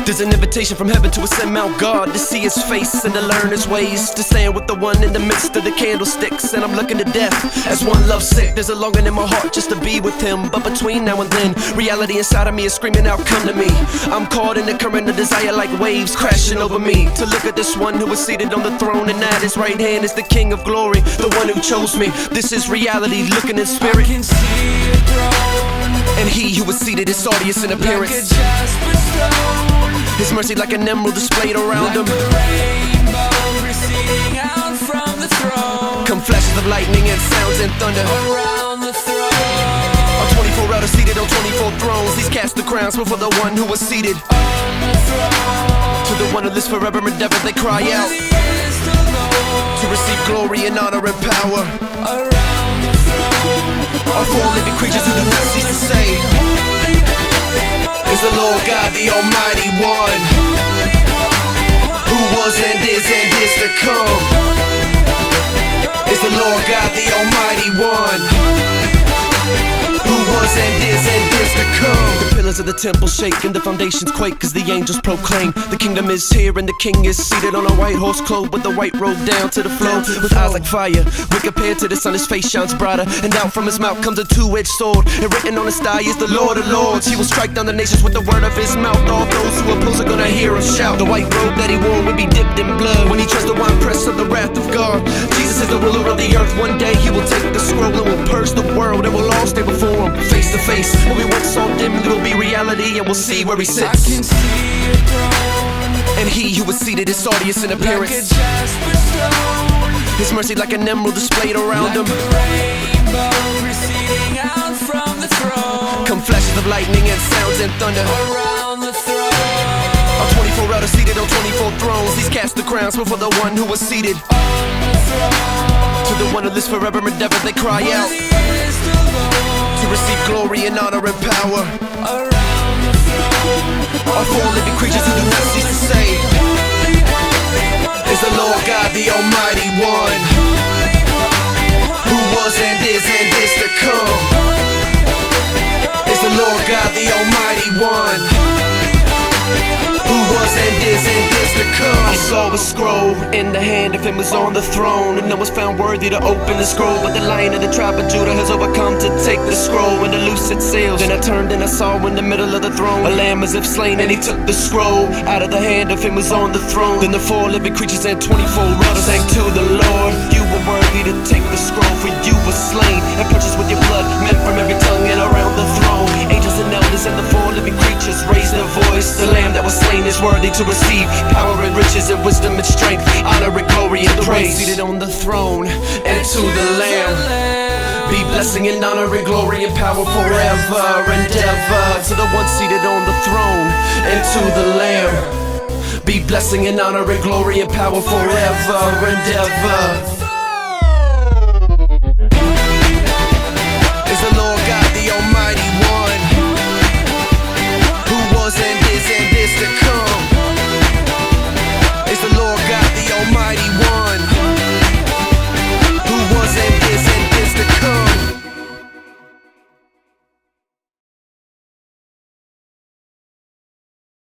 There's an invitation from heaven to ascend Mount God, to see his face and to learn his ways, to stand with the one in the midst of the candlesticks. And I'm looking to death as one lovesick. There's a longing in my heart just to be with him, but between now and then, reality inside of me is screaming out, come to me. I'm caught in the current of desire like waves crashing over me, to look at this one who is seated on the throne, and at his right hand is the King of glory, the one who chose me. This is reality, looking in spirit. I can see a throne, and he who was seated is sardius in appearance, like a jasper stone. His mercy like an emerald displayed around him. Like a rainbow receding out from the throne. Come flashes of lightning and sounds and thunder around the throne. Our 24 elders seated on 24 thrones. These cast the crowns before the one who was seated On the throne. To the one who lives forever and ever, they cry out to receive glory and honor and power. Around the throne. Our four living creatures who do not cease to say, is the Lord God, the Almighty One, who was and is to come. Is the Lord God, the Almighty One, who was and is to come. The pillars of the temple shake and the foundations quake as the angels proclaim, the kingdom is here and the king is seated on a white horse clothed with the white robe down to the floor, with eyes like fire when compared to the sun his face shines brighter, and out from his mouth comes a two-edged sword, and written on his thigh is the Lord of Lords. He will strike down the nations with the word of his mouth. All those who oppose are gonna hear him shout. The white robe that he wore would be dipped in blood when he treads the winepress of the wrath of God. Jesus is the ruler of the earth. One day he will take the scroll and will purge the world, and we'll all stand before him face to face. What we once saw dimly will be reality, and we'll see where he I sits. can see a throne, And he who was seated is sardius in appearance, like a jasper stone. his mercy like an emerald displayed around him. Like a rainbow receding out from the throne. Come flashes of lightning and sounds and thunder Around the throne. our 24 elders seated on 24 thrones. These cast the crowns before the one who was seated On the throne. to the one who lives forever and ever, they cry out to receive glory and honor and power. Around the throne. Our four living creatures who do not cease to say, is the Lord God, the Almighty One, who was and is to come. Is the Lord God, the Almighty One, who was and is to come. I saw a scroll in the hand of him was on the throne, and no one's found worthy to open the scroll, but the Lion of the tribe of Judah has overcome to take the scroll and to loose its seals. Then I turned and I saw in the middle of the throne a lamb as if slain, and he took the scroll out of the hand of him was on the throne. Then the four living creatures and 24 elders sang to the Lord, you were worthy to take the scroll, for you were slain and purchased with your blood men from every tongue and around the throne. Angels and elders and the four living creatures raised their voice. The lamb that was slain is worthy to receive power and riches and wisdom and strength, honor and glory and praise. Seated on the throne and to the Lamb be blessing and honor and glory and power forever and ever. To the one seated on the throne and to the Lamb be blessing and honor and glory and power forever and ever.